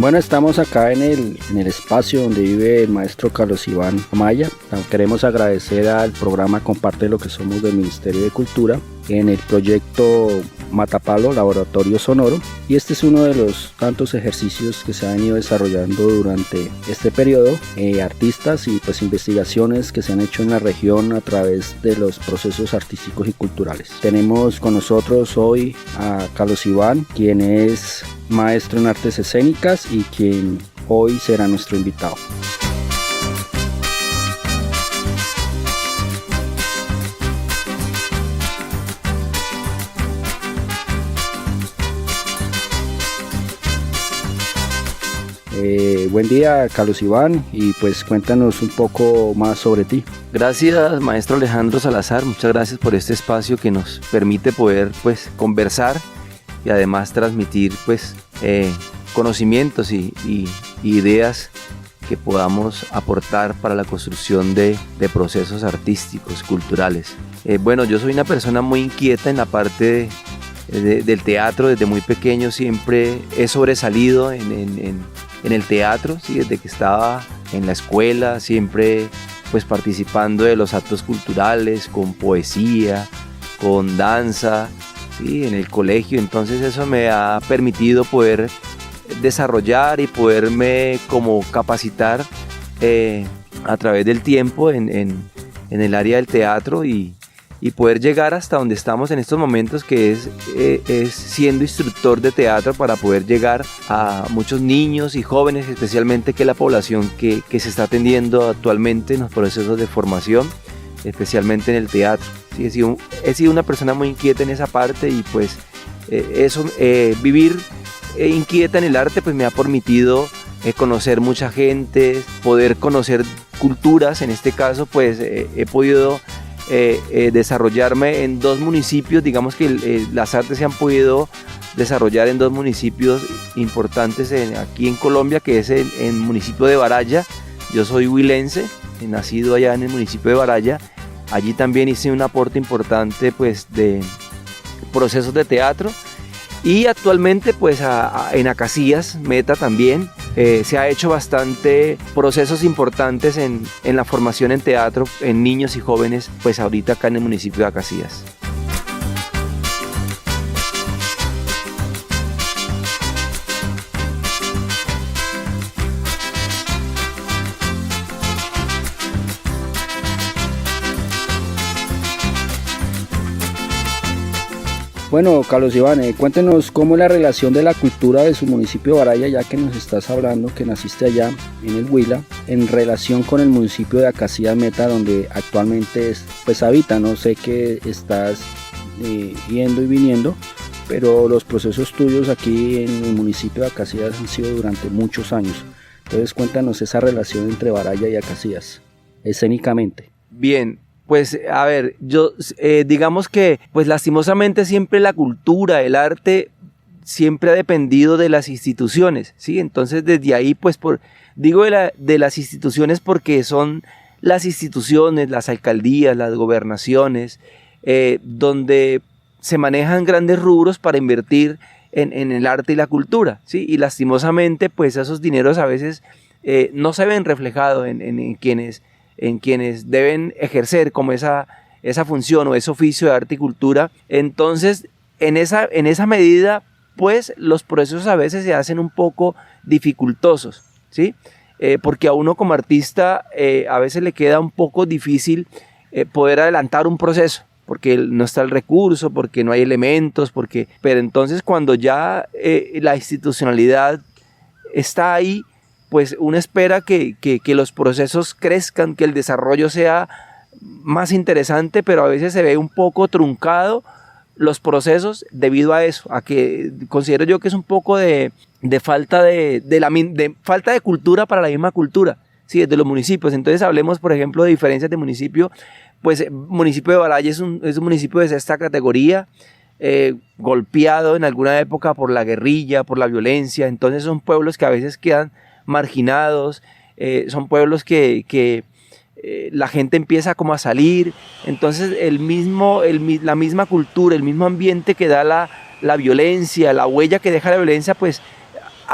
Bueno, estamos acá en el espacio donde vive el maestro Carlos Iván Amaya. Queremos agradecer al programa Comparte lo que somos del Ministerio de Cultura en el proyecto Matapalo, Laboratorio Sonoro, y este es uno de los tantos ejercicios que se han ido desarrollando durante este periodo, artistas y pues investigaciones que se han hecho en la región a través de los procesos artísticos y culturales. Tenemos con nosotros hoy a Carlos Iván, quien es maestro en artes escénicas y quien hoy será nuestro invitado. Buen día, Carlos Iván, y pues cuéntanos un poco más sobre ti. Gracias, maestro Alejandro Salazar, muchas gracias por este espacio que nos permite poder pues conversar y además transmitir pues conocimientos y ideas que podamos aportar para la construcción de procesos artísticos, culturales. Bueno, yo soy una persona muy inquieta en la parte del teatro. Desde muy pequeño siempre he sobresalido en el teatro, ¿sí? Desde que estaba en la escuela, siempre pues participando de los actos culturales, con poesía, con danza, ¿sí? En el colegio. Entonces eso me ha permitido poder desarrollar y poderme como capacitar a través del tiempo en el área del teatro y poder llegar hasta donde estamos en estos momentos, que es siendo instructor de teatro, para poder llegar a muchos niños y jóvenes, especialmente que es la población que se está atendiendo actualmente en los procesos de formación, especialmente en el teatro. Sí, he sido una persona muy inquieta en esa parte y pues vivir inquieta en el arte pues me ha permitido conocer mucha gente, poder conocer culturas. En este caso pues he podido desarrollarme en dos municipios. Digamos que las artes se han podido desarrollar en dos municipios importantes aquí en Colombia, que es el municipio de Baraya. Yo soy huilense, nacido allá en el municipio de Baraya. Allí también hice un aporte importante pues de procesos de teatro, y actualmente pues en Acacías, Meta también, se ha hecho bastante procesos importantes en la formación en teatro en niños y jóvenes, pues ahorita acá en el municipio de Acacías. Bueno, Carlos Iván, cuéntenos cómo es la relación de la cultura de su municipio de Baraya, ya que nos estás hablando que naciste allá en el Huila, en relación con el municipio de Acacías Meta, donde actualmente pues habita. No sé que estás yendo y viniendo, pero los procesos tuyos aquí en el municipio de Acacías han sido durante muchos años. Entonces cuéntanos esa relación entre Baraya y Acacías, escénicamente. Bien. Pues a ver, yo digamos que pues lastimosamente siempre la cultura, el arte siempre ha dependido de las instituciones, ¿sí? Entonces desde ahí pues digo de las instituciones porque son las instituciones, las alcaldías, las gobernaciones, donde se manejan grandes rubros para invertir en el arte y la cultura, ¿sí? Y lastimosamente pues esos dineros a veces no se ven reflejados en quienes deben ejercer como esa función o ese oficio de arte y cultura. Entonces, en esa medida, pues los procesos a veces se hacen un poco dificultosos, ¿sí? Porque a uno como artista a veces le queda un poco difícil poder adelantar un proceso, porque no está el recurso, porque no hay elementos, pero entonces cuando ya la institucionalidad está ahí, pues uno espera que los procesos crezcan, que el desarrollo sea más interesante, pero a veces se ve un poco truncado los procesos debido a eso, a que considero yo que es un poco de falta de falta de cultura para la misma cultura, ¿sí? Desde los municipios. Entonces hablemos, por ejemplo, de diferencias de municipio. Pues el municipio de Baraya es un municipio de sexta categoría, golpeado en alguna época por la guerrilla, por la violencia. Entonces son pueblos que a veces quedan marginados, son pueblos que la gente empieza como a salir. Entonces la misma cultura, el mismo ambiente que da la violencia, la huella que deja la violencia, pues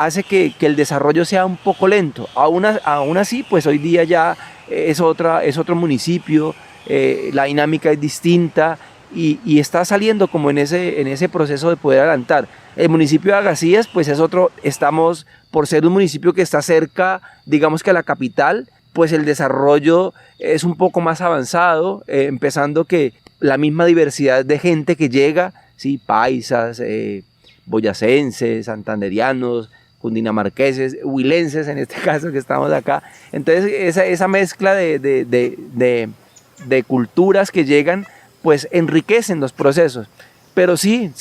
hace que el desarrollo sea un poco lento. Aún así, pues hoy día ya es otro municipio, la dinámica es distinta y está saliendo como en ese proceso de poder adelantar. El municipio de Agacías, pues es otro, estamos, por ser un municipio que está cerca, digamos que a la capital, pues el desarrollo es un poco más avanzado, empezando que la misma diversidad de gente que llega, ¿sí? Paisas, boyacenses, santanderianos, cundinamarqueses, huilenses en este caso que estamos acá. Entonces esa mezcla de culturas que llegan pues enriquecen los procesos. Pero sí,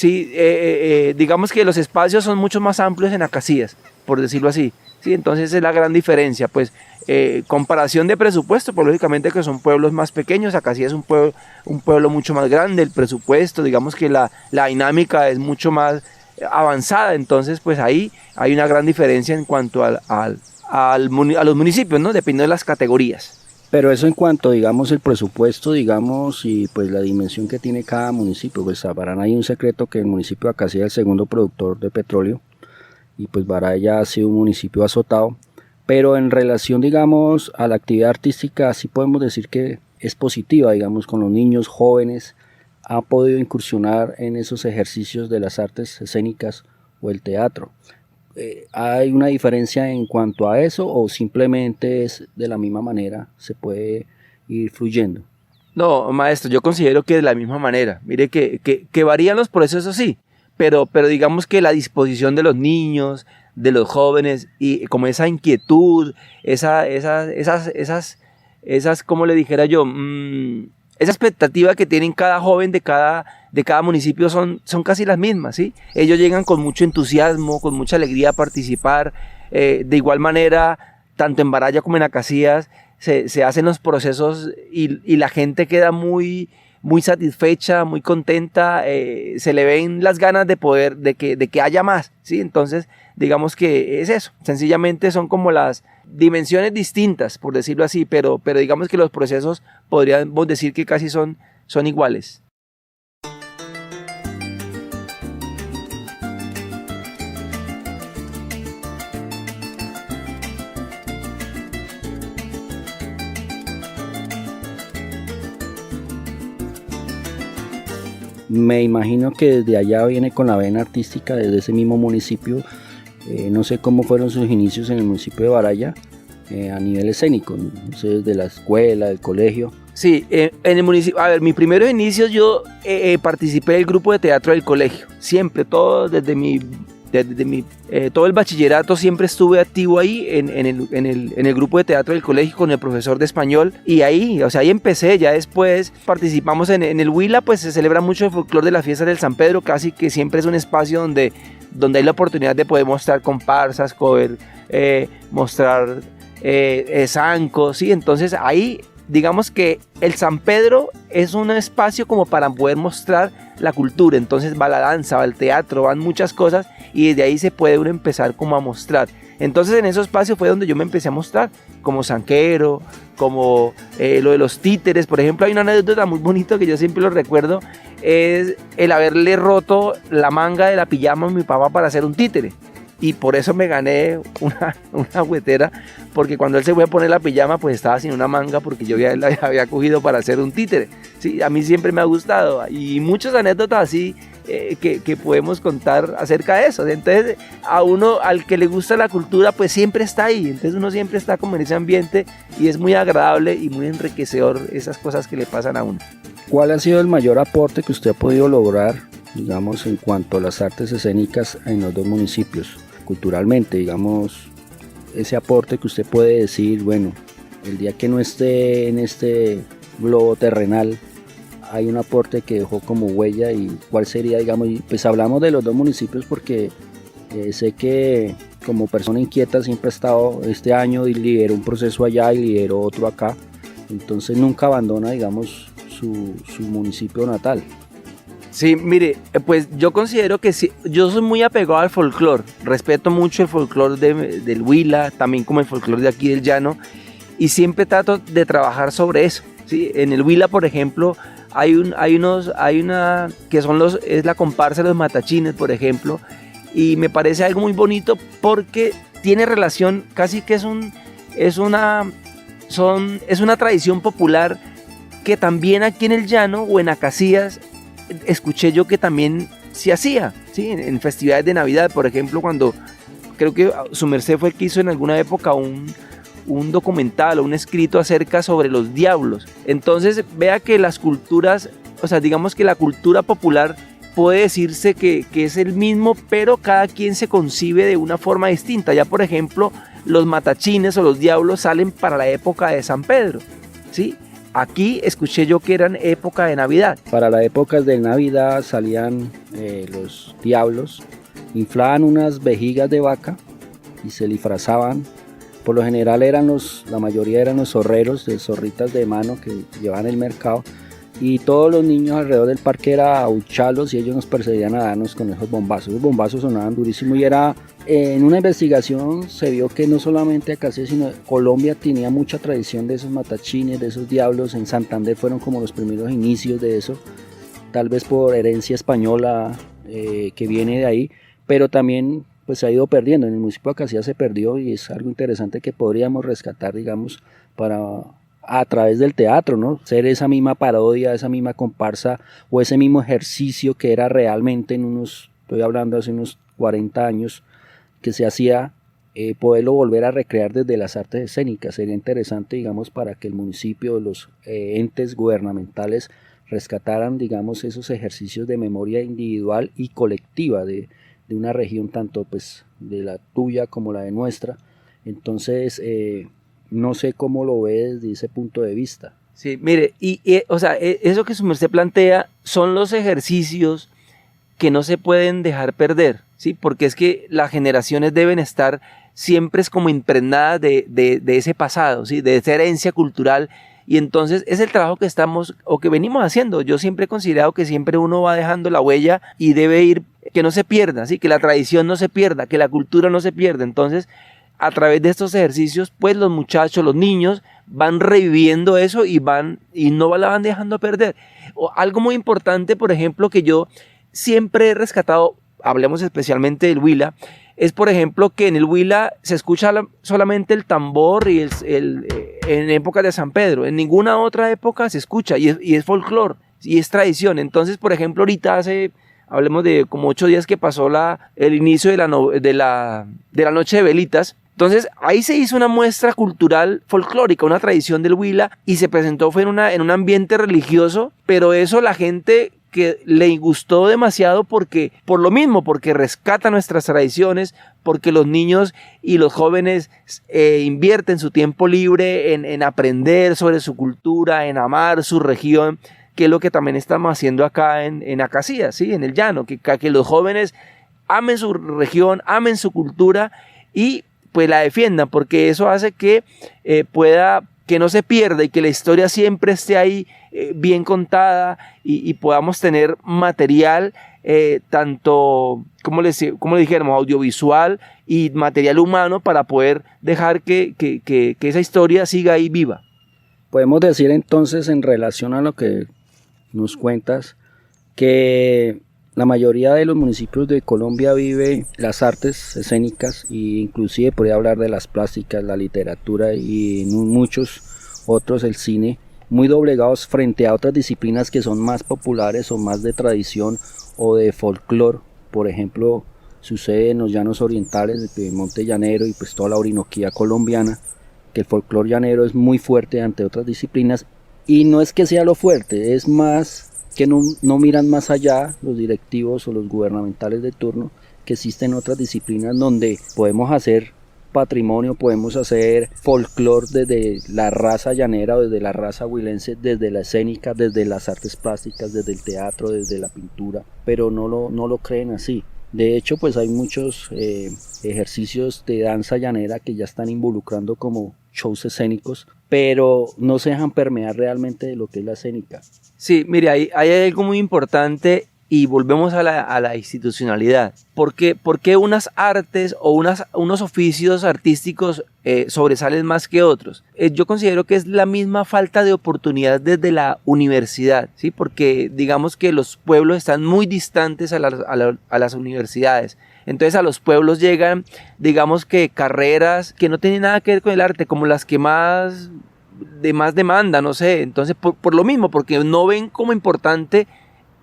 digamos que los espacios son mucho más amplios en Acacías, por decirlo así. Sí, entonces es la gran diferencia, pues comparación de presupuesto, pues lógicamente que son pueblos más pequeños, Acacías es un pueblo mucho más grande, el presupuesto, digamos que la dinámica es mucho más avanzada, entonces pues ahí hay una gran diferencia en cuanto a los municipios, ¿no? Dependiendo de las categorías. Pero eso en cuanto, digamos, el presupuesto, digamos, y pues la dimensión que tiene cada municipio. Pues a Barán hay un secreto que el municipio de Acacías es el segundo productor de petróleo y pues Baraya ha sido un municipio azotado. Pero en relación, digamos, a la actividad artística, sí podemos decir que es positiva, digamos, con los niños jóvenes, ha podido incursionar en esos ejercicios de las artes escénicas o el teatro. ¿Hay una diferencia en cuanto a eso o simplemente es de la misma manera, se puede ir fluyendo? No, maestro, yo considero que de la misma manera. Mire que varían los procesos, sí, pero digamos que la disposición de los niños, de los jóvenes y como esa inquietud, esas, como le dijera yo, esa expectativa que tienen cada joven de cada municipio son casi las mismas, ¿sí? Ellos llegan con mucho entusiasmo, con mucha alegría a participar. De igual manera, tanto en Baraya como en Acacías, se hacen los procesos y la gente queda muy, muy satisfecha, muy contenta, se le ven las ganas de que haya más, ¿sí? Entonces, digamos que es eso, sencillamente son como las dimensiones distintas, por decirlo así, pero digamos que los procesos podríamos decir que casi son iguales. Me imagino que desde allá viene con la vena artística, desde ese mismo municipio. No sé cómo fueron sus inicios en el municipio de Baraya a nivel escénico, no sé, desde la escuela, del colegio. Sí, en el municipio, a ver, mis primeros inicios yo participé del grupo de teatro del colegio, siempre, todo todo el bachillerato siempre estuve activo ahí en el grupo de teatro del colegio con el profesor de español y ahí empecé. Ya después participamos en el Huila, pues se celebra mucho el folclore de las fiestas del San Pedro, casi que siempre es un espacio donde hay la oportunidad de poder mostrar comparsas, mostrar zancos, ¿sí? Entonces ahí digamos que el San Pedro es un espacio como para poder mostrar la cultura, entonces va la danza, va el teatro, van muchas cosas y desde ahí se puede uno empezar como a mostrar. Entonces en esos espacios fue donde yo me empecé a mostrar, como zanquero, como lo de los títeres. Por ejemplo, hay una anécdota muy bonita que yo siempre lo recuerdo, es el haberle roto la manga de la pijama a mi papá para hacer un títere. Y por eso me gané una juguetera, porque cuando él se fue a poner la pijama, pues estaba sin una manga, porque yo la había cogido para hacer un títere. Sí, a mí siempre me ha gustado, y muchas anécdotas así que podemos contar acerca de eso. Entonces, a uno, al que le gusta la cultura, pues siempre está ahí. Entonces uno siempre está como en ese ambiente, y es muy agradable y muy enriquecedor esas cosas que le pasan a uno. ¿Cuál ha sido el mayor aporte que usted ha podido lograr, digamos, en cuanto a las artes escénicas en los dos municipios? Culturalmente, digamos, ese aporte que usted puede decir, bueno, el día que no esté en este globo terrenal, hay un aporte que dejó como huella, y cuál sería, digamos, pues hablamos de los dos municipios porque sé que como persona inquieta siempre ha estado, este año y lideró un proceso allá y lideró otro acá, entonces nunca abandona, digamos, su municipio natal. Sí, mire, pues yo considero que sí, yo soy muy apegado al folclore, respeto mucho el folclore del Huila, también como el folclore de aquí del llano, y siempre trato de trabajar sobre eso, ¿sí? En el Huila, por ejemplo, es la comparsa de los matachines, por ejemplo, y me parece algo muy bonito porque tiene relación, casi que es una tradición popular que también aquí en el llano o en Acacías escuché yo que también se hacía, ¿sí? En festividades de Navidad, por ejemplo, cuando creo que su merced fue el que hizo en alguna época un documental o un escrito acerca sobre los diablos. Entonces vea que las culturas, o sea, digamos que la cultura popular puede decirse que es el mismo, pero cada quien se concibe de una forma distinta. Ya por ejemplo, los matachines o los diablos salen para la época de San Pedro, ¿sí? Aquí escuché yo que eran época de Navidad. Para las épocas de Navidad salían los diablos, inflaban unas vejigas de vaca y se disfrazaban. Por lo general la mayoría eran los zorreros, de zorritas de mano que llevaban el mercado, y todos los niños alrededor del parque era ahucharlos y ellos nos perseguían a darnos con esos bombazos. Los bombazos sonaban durísimo y en una investigación se vio que no solamente Acacías, sino Colombia tenía mucha tradición de esos matachines, de esos diablos. En Santander fueron como los primeros inicios de eso, tal vez por herencia española que viene de ahí, pero también pues se ha ido perdiendo. En el municipio de Acacías se perdió y es algo interesante que podríamos rescatar, digamos, a través del teatro, ¿no? Ser esa misma parodia, esa misma comparsa o ese mismo ejercicio que era realmente estoy hablando hace unos 40 años, que se hacía, poderlo volver a recrear desde las artes escénicas. Sería interesante, digamos, para que el municipio, los entes gubernamentales rescataran, digamos, esos ejercicios de memoria individual y colectiva de una región, tanto pues de la tuya como la de nuestra. Entonces, no sé cómo lo ve desde ese punto de vista. Sí, mire, o sea, eso que su merced plantea son los ejercicios que no se pueden dejar perder, ¿sí? Porque es que las generaciones deben estar siempre como impregnadas de ese pasado, ¿sí? De esa herencia cultural, y entonces es el trabajo que estamos o que venimos haciendo. Yo siempre he considerado que siempre uno va dejando la huella y debe ir, que no se pierda, ¿sí? Que la tradición no se pierda, que la cultura no se pierda. Entonces, a través de estos ejercicios, pues los muchachos, los niños van reviviendo eso y no la van dejando perder. Algo muy importante, por ejemplo, que yo siempre he rescatado, hablemos especialmente del Huila, es por ejemplo que en el Huila se escucha solamente el tambor y en épocas de San Pedro. En ninguna otra época se escucha y es folclore y es tradición. Entonces, por ejemplo, ahorita hablemos de como 8 días que pasó el inicio de la noche de velitas. Entonces ahí se hizo una muestra cultural folclórica, una tradición del Huila, y se presentó fue en un ambiente religioso, pero eso la gente que le gustó demasiado por lo mismo, porque rescata nuestras tradiciones, porque los niños y los jóvenes invierten su tiempo libre en aprender sobre su cultura, en amar su región, que es lo que también estamos haciendo acá en Acacías, ¿sí? En el llano, que los jóvenes amen su región, amen su cultura y pues la defiendan, porque eso hace que que no se pierda y que la historia siempre esté ahí bien contada y podamos tener material tanto, como le dijéramos, audiovisual y material humano para poder dejar que esa historia siga ahí viva. Podemos decir entonces, en relación a lo que nos cuentas, que la mayoría de los municipios de Colombia vive las artes escénicas e inclusive podría hablar de las plásticas, la literatura y muchos otros, el cine, muy doblegados frente a otras disciplinas que son más populares o más de tradición o de folclore. Por ejemplo, sucede en los llanos orientales de Monte Llanero y pues toda la Orinoquía colombiana, que el folclore llanero es muy fuerte ante otras disciplinas, y no es que sea lo fuerte, es más que no miran más allá los directivos o los gubernamentales de turno, que existen otras disciplinas donde podemos hacer patrimonio, podemos hacer folclore desde la raza llanera o desde la raza huilense, desde la escénica, desde las artes plásticas, desde el teatro, desde la pintura, pero no lo creen así. De hecho, pues hay muchos ejercicios de danza llanera que ya están involucrando como shows escénicos, pero no se dejan permear realmente de lo que es la escénica. Sí, mire, hay algo muy importante y volvemos a la institucionalidad. ¿Por qué unas artes o unos oficios artísticos sobresalen más que otros? Yo considero que es la misma falta de oportunidad desde la universidad, ¿sí? Porque digamos que los pueblos están muy distantes a las universidades. Entonces a los pueblos llegan, digamos que carreras que no tienen nada que ver con el arte, como las que más demanda, no sé. Entonces por lo mismo, porque no ven como importante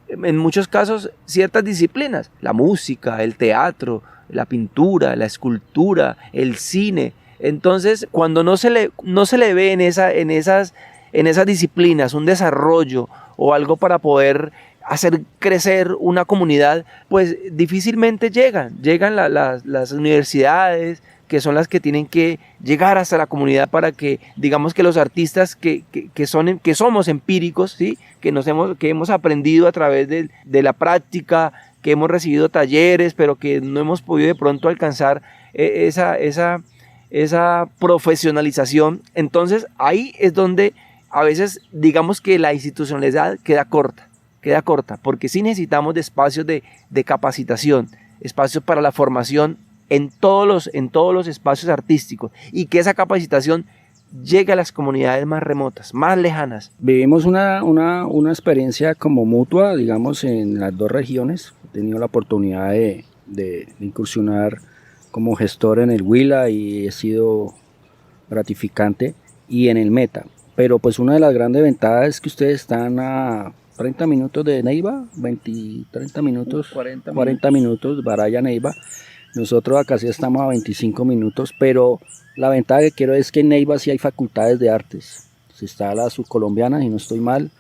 en muchos casos ciertas disciplinas, la música, el teatro, la pintura, la escultura, el cine. Entonces cuando no se le ve en esas disciplinas un desarrollo o algo para poder hacer crecer una comunidad, pues difícilmente llegan las universidades, que son las que tienen que llegar hasta la comunidad para que, digamos, que los artistas que somos empíricos, ¿sí? que hemos aprendido a través de la práctica, que hemos recibido talleres, pero que no hemos podido de pronto alcanzar esa profesionalización. Entonces ahí es donde a veces digamos que la institucionalidad queda corta, porque sí necesitamos de espacios de capacitación, espacios para la formación en todos los espacios artísticos, y que esa capacitación llegue a las comunidades más remotas, más lejanas. Vivimos una experiencia como mutua, digamos, en las dos regiones. He tenido la oportunidad de incursionar como gestor en el Huila y he sido gratificante, y en el Meta. Pero pues una de las grandes ventajas es que ustedes están a 30 minutos de Neiva, 30 minutos, 40 minutos, Baraya, Neiva. Nosotros acá sí estamos a 25 minutos, pero la ventaja que quiero es que en Neiva sí hay facultades de artes. Si está la subcolombiana, si no estoy mal,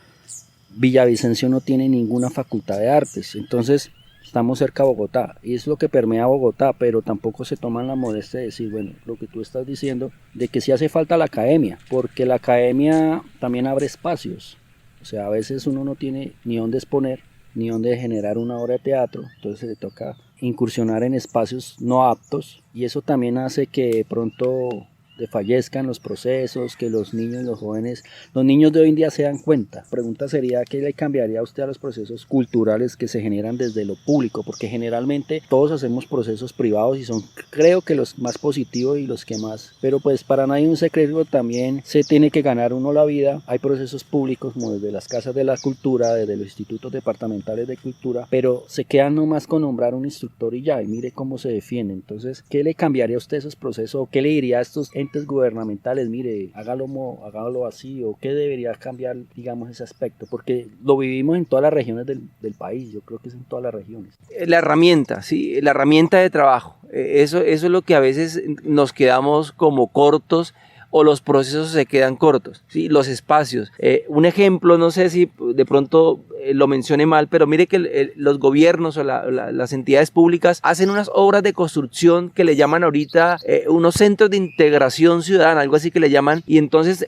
Villavicencio no tiene ninguna facultad de artes. Entonces estamos cerca de Bogotá y es lo que permea Bogotá, pero tampoco se toman la modestia de decir, bueno, lo que tú estás diciendo, de que sí hace falta la academia, porque la academia también abre espacios. O sea, a veces uno no tiene ni dónde exponer, ni dónde generar una obra de teatro, entonces le toca incursionar en espacios no aptos, y eso también hace que de pronto desfallezcan los procesos, que los niños y los jóvenes, los niños de hoy en día se dan cuenta. La pregunta sería, ¿qué le cambiaría a usted a los procesos culturales que se generan desde lo público? Porque generalmente todos hacemos procesos privados y son, creo que los más positivos y los que más, pero pues para nadie un secreto, también se tiene que ganar uno la vida. Hay procesos públicos como desde las casas de la cultura, desde los institutos departamentales de cultura, pero se quedan nomás con nombrar un instructor y ya, y mire cómo se defiende. Entonces, ¿qué le cambiaría a usted esos procesos? ¿O qué le diría a estos entes gubernamentales? Mire, hágalo así, o qué debería cambiar, digamos, ese aspecto, porque lo vivimos en todas las regiones del país. Yo creo que es en todas las regiones. La herramienta, sí, la herramienta de trabajo, eso es lo que a veces nos quedamos como cortos, o los procesos se quedan cortos, ¿sí? Los espacios. Un ejemplo, no sé si de pronto lo mencioné mal, pero mire que los gobiernos o las entidades públicas hacen unas obras de construcción que le llaman ahorita unos centros de integración ciudadana, algo así que le llaman, y entonces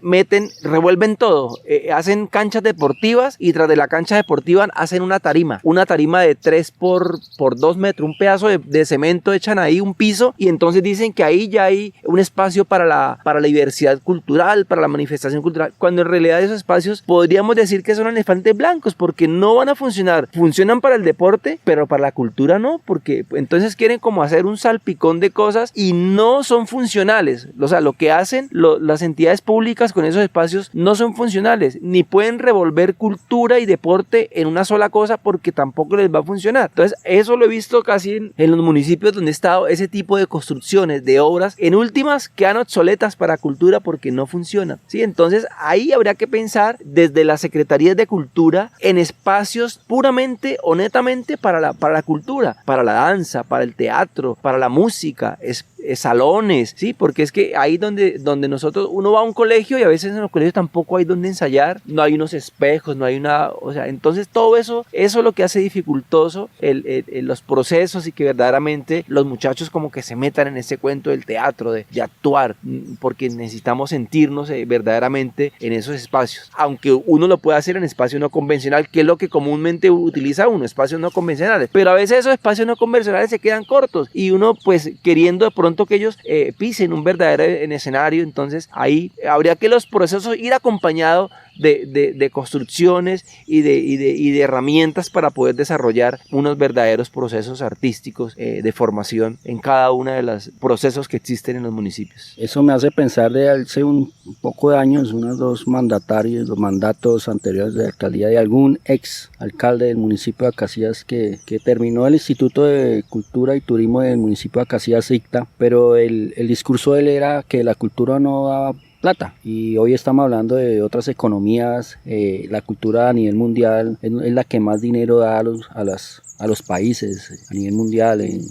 revuelven todo, hacen canchas deportivas, y tras de la cancha deportiva hacen una tarima de 3 por 2 metros, un pedazo de cemento, echan ahí un piso, y entonces dicen que ahí ya hay un espacio para la diversidad cultural, para la manifestación cultural, cuando en realidad esos espacios podríamos decir que son elefantes blancos, porque no van a funcionar. Funcionan para el deporte, pero para la cultura no, porque entonces quieren como hacer un salpicón de cosas y no son funcionales. O sea, lo que hacen las entidades públicas con esos espacios no son funcionales, ni pueden revolver cultura y deporte en una sola cosa, porque tampoco les va a funcionar. Entonces, eso lo he visto casi en los municipios donde he estado, ese tipo de construcciones, de obras, en últimas quedan obsoletas para cultura porque no funcionan, ¿sí? Entonces ahí habría que pensar desde las secretarías de cultura en espacios puramente o netamente para la cultura, para la danza, para el teatro, para la música, salones, ¿sí? Porque es que ahí donde uno va a un colegio, y a veces en los colegios tampoco hay donde ensayar, no hay unos espejos, no hay una, o sea, entonces todo eso es lo que hace dificultoso los procesos, y que verdaderamente los muchachos como que se metan en ese cuento del teatro, de actuar, porque necesitamos sentirnos verdaderamente en esos espacios, aunque uno lo puede hacer en espacio no convencional, que es lo que comúnmente utiliza uno, espacios no convencionales, pero a veces esos espacios no convencionales se quedan cortos, y uno pues queriendo de pronto que ellos pisen un verdadero escenario. Entonces ahí habría que los procesos ir acompañados de construcciones y de herramientas para poder desarrollar unos verdaderos procesos artísticos de formación en cada uno de los procesos que existen en los municipios. Eso me hace pensar de hace un poco de años, unos 2 mandatos anteriores de alcaldía de algún ex alcalde del municipio de Acacías que terminó el Instituto de Cultura y Turismo del municipio de Acacías, ICTA, pero el discurso de él era que la cultura no daba plata, y hoy estamos hablando de otras economías. La cultura a nivel mundial es la que más dinero da a los países a nivel mundial, en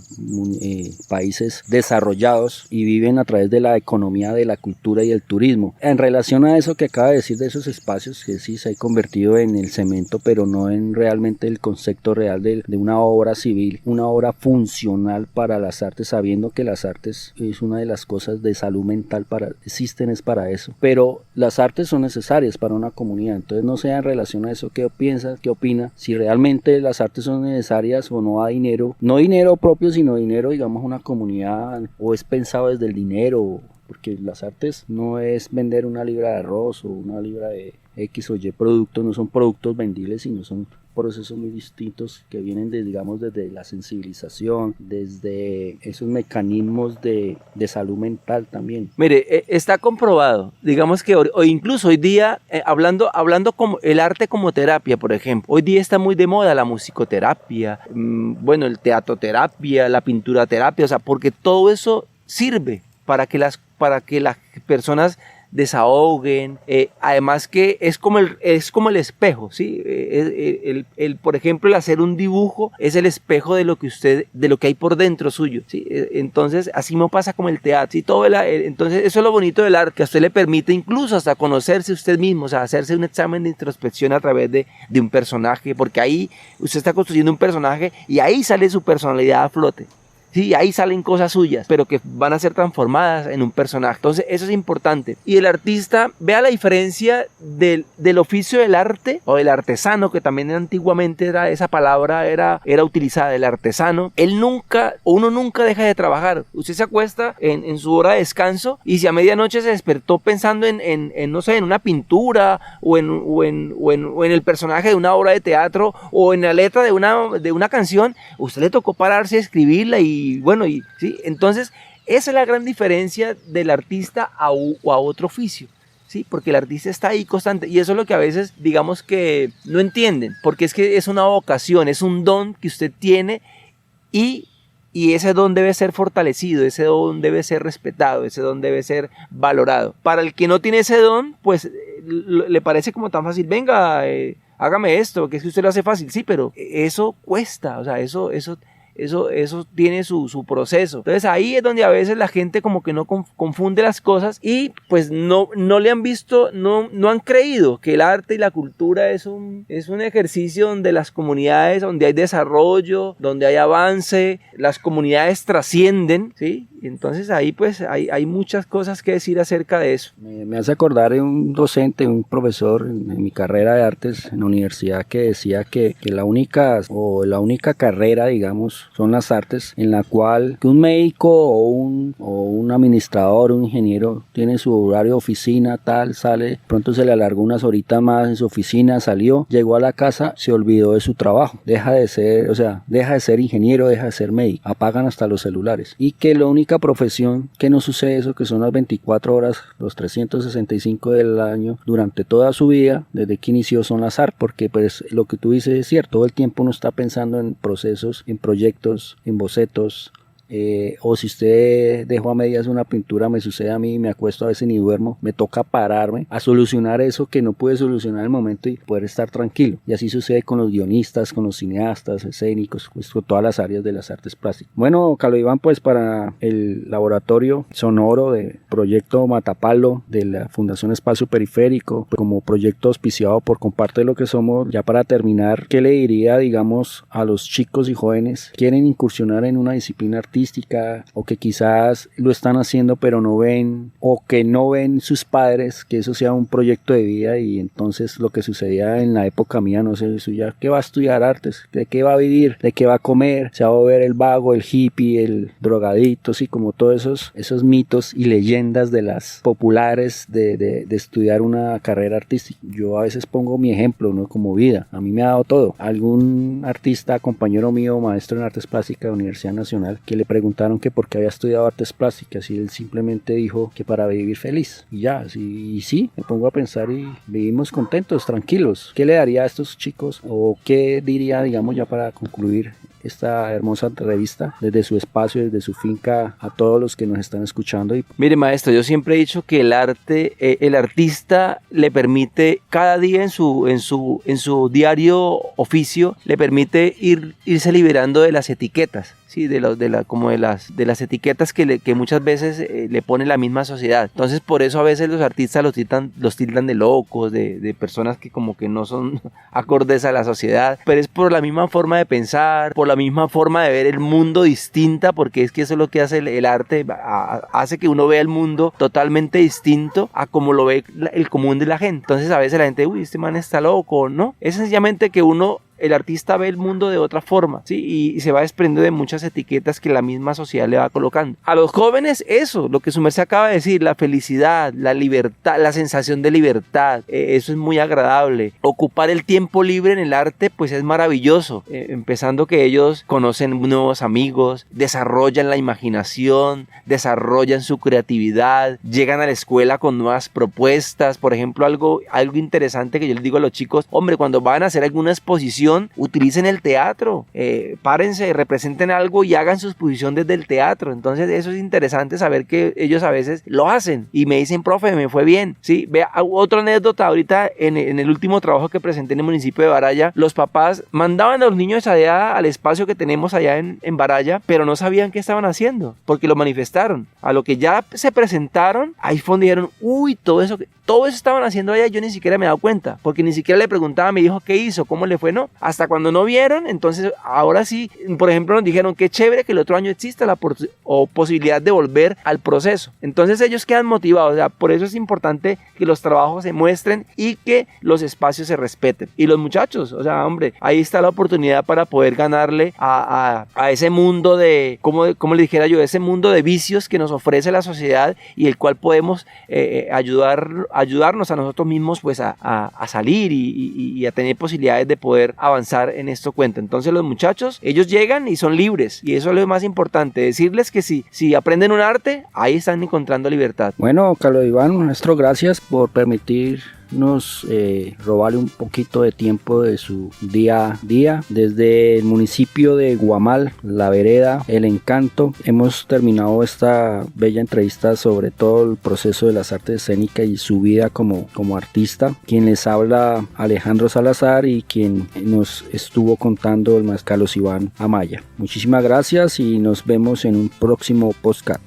países desarrollados, y viven a través de la economía de la cultura y el turismo. En relación a eso que acaba de decir de esos espacios, que sí se ha convertido en el cemento, pero no en realmente el concepto real de una obra civil, una obra funcional para las artes, sabiendo que las artes es una de las cosas de salud mental, existen es para eso, pero las artes son necesarias para una comunidad. Entonces no sé en relación a eso qué piensa, qué opina, si realmente las artes son necesarias o no da dinero, no dinero propio, sino dinero, digamos, una comunidad, o es pensado desde el dinero, porque las artes no es vender una libra de arroz o una libra de X o Y productos, no son productos vendibles, sino son procesos muy distintos que vienen desde la sensibilización, desde esos mecanismos de salud mental también. Mire, está comprobado, digamos que o incluso hoy día, hablando como el arte como terapia, por ejemplo, hoy día está muy de moda la musicoterapia, el teatroterapia, la pintura terapia, o sea, porque todo eso sirve para que las personas desahoguen, además que es como el espejo, ¿sí? Por ejemplo, el hacer un dibujo es el espejo de lo que hay por dentro suyo, ¿sí? Entonces así no pasa como el teatro, ¿sí? Entonces eso es lo bonito del arte, que a usted le permite incluso hasta conocerse usted mismo, o sea, hacerse un examen de introspección a través de un personaje, porque ahí usted está construyendo un personaje y ahí sale su personalidad a flote. Sí, ahí salen cosas suyas, pero que van a ser transformadas en un personaje. Entonces eso es importante. Y el artista, vea la diferencia del oficio del arte, o del artesano, que también antiguamente esa palabra era utilizada, el artesano. Uno nunca deja de trabajar. Usted se acuesta en su hora de descanso, y si a medianoche se despertó pensando no sé, en una pintura, o en el personaje de una obra de teatro, o en la letra de una canción, usted le tocó pararse a escribirla ¿sí? Entonces esa es la gran diferencia del artista a otro oficio, ¿sí? Porque el artista está ahí constante, y eso es lo que a veces digamos que no entienden, porque es que es una vocación, es un don que usted tiene, y ese don debe ser fortalecido, ese don debe ser respetado, ese don debe ser valorado. Para el que no tiene ese don, pues le parece como tan fácil, venga, hágame esto, que es que usted lo hace fácil, sí, pero eso cuesta, o sea, eso tiene su proceso. Entonces ahí es donde a veces la gente como que no confunde las cosas, y pues no le han visto, no han creído que el arte y la cultura es un ejercicio donde las comunidades, donde hay desarrollo, donde hay avance, las comunidades trascienden, ¿sí? Y entonces ahí pues hay muchas cosas que decir acerca de eso. Me hace acordar de un docente, un profesor en mi carrera de artes en la universidad, que decía que la única carrera, digamos, son las artes, en la cual que un médico o un administrador, un ingeniero, tiene su horario de oficina, sale, pronto se le alargó unas horitas más en su oficina, salió, llegó a la casa, se olvidó de su trabajo, deja de ser ingeniero, deja de ser médico, apagan hasta los celulares. Y que la única profesión que no sucede eso, que son las 24 horas, los 365 del año, durante toda su vida, desde que inició, son las artes, porque pues lo que tú dices es cierto, todo el tiempo uno está pensando en procesos, en proyectos, en bocetos, o si usted dejó a medias una pintura, me sucede a mí, me acuesto a veces ni duermo, me toca pararme a solucionar eso que no pude solucionar en el momento y poder estar tranquilo. Y así sucede con los guionistas, con los cineastas, escénicos, pues con todas las áreas de las artes plásticas. Bueno, Carlos Iván, pues para el laboratorio sonoro de proyecto Matapalo de la Fundación Espacio Periférico, pues como proyecto auspiciado por Comparte lo que somos, ya para terminar, ¿qué le diría, digamos, a los chicos y jóvenes que quieren incursionar en una disciplina artística artística, o que quizás lo están haciendo pero no ven, o que no ven sus padres que eso sea un proyecto de vida. Y entonces lo que sucedía en la época mía, no sé, suya, ¿qué va a estudiar artes? ¿De qué va a vivir? ¿De qué va a comer? ¿Se va a volver el vago, el hippie, el drogadito? Sí, como todos esos mitos y leyendas de las populares de estudiar una carrera artística. Yo a veces pongo mi ejemplo, ¿no? Como vida. A mí me ha dado todo. Algún artista, compañero mío, maestro en artes plásticas de la Universidad Nacional, que le preguntaron que por qué había estudiado artes plásticas, y él simplemente dijo que para vivir feliz. Y ya, y sí, me pongo a pensar y vivimos contentos, tranquilos. ¿Qué le daría a estos chicos, o qué diría, digamos, ya para concluir esta hermosa entrevista desde su espacio, desde su finca, a todos los que nos están escuchando? Mire, maestro, yo siempre he dicho que el arte, el artista le permite cada día en su diario oficio, le permite irse liberando de las etiquetas. Sí, de las etiquetas que muchas veces le pone la misma sociedad. Entonces, por eso a veces los artistas los tildan de locos, de personas que como que no son acordes a la sociedad, pero es por la misma forma de pensar, por la misma forma de ver el mundo distinta, porque es que eso es lo que hace el arte, hace que uno vea el mundo totalmente distinto a como lo ve el común de la gente. Entonces, a veces la gente, uy, este man está loco, ¿no? Es sencillamente que el artista ve el mundo de otra forma, ¿sí? Y se va desprendiendo de muchas etiquetas que la misma sociedad le va colocando. A los jóvenes, eso, lo que su merced acaba de decir, la felicidad, la libertad, la sensación de libertad, eso es muy agradable. Ocupar el tiempo libre en el arte, pues es maravilloso, empezando que ellos conocen nuevos amigos, desarrollan la imaginación, desarrollan su creatividad, llegan a la escuela con nuevas propuestas. Por ejemplo, algo interesante que yo les digo a los chicos, hombre, cuando van a hacer alguna exposición, utilicen el teatro, párense, representen algo y hagan su exposición desde el teatro. Entonces eso es interesante saber que ellos a veces lo hacen y me dicen, profe, me fue bien. Sí, vea, otra anécdota, ahorita en el último trabajo que presenté en el municipio de Baraya, los papás mandaban a los niños allá al espacio que tenemos allá en Baraya, pero no sabían qué estaban haciendo, porque lo manifestaron. A lo que ya se presentaron, ahí fue donde dijeron, uy, todo eso estaban haciendo allá, yo ni siquiera me he dado cuenta, porque ni siquiera le preguntaba a mi hijo qué hizo, cómo le fue, no. Hasta cuando no vieron, entonces ahora sí, por ejemplo, nos dijeron qué chévere que el otro año exista la posibilidad de volver al proceso. Entonces ellos quedan motivados, o sea, por eso es importante que los trabajos se muestren y que los espacios se respeten. Y los muchachos, o sea, hombre, ahí está la oportunidad para poder ganarle a ese mundo de, como le dijera yo, ese mundo de vicios que nos ofrece la sociedad y el cual podemos ayudarnos a nosotros mismos pues a salir y a tener posibilidades de poder avanzar en esto cuenta. Entonces los muchachos, ellos llegan y son libres, y eso es lo más importante, decirles que si aprenden un arte, ahí están encontrando libertad. Bueno, Carlos Iván, maestro, gracias por permitirnos robarle un poquito de tiempo de su día a día. Desde el municipio de Guamal, La Vereda, El Encanto, hemos terminado esta bella entrevista sobre todo el proceso de las artes escénicas y su vida como artista. Quien les habla, Alejandro Salazar, y quien nos estuvo contando el maestro Carlos Iván Amaya. Muchísimas gracias y nos vemos en un próximo podcast.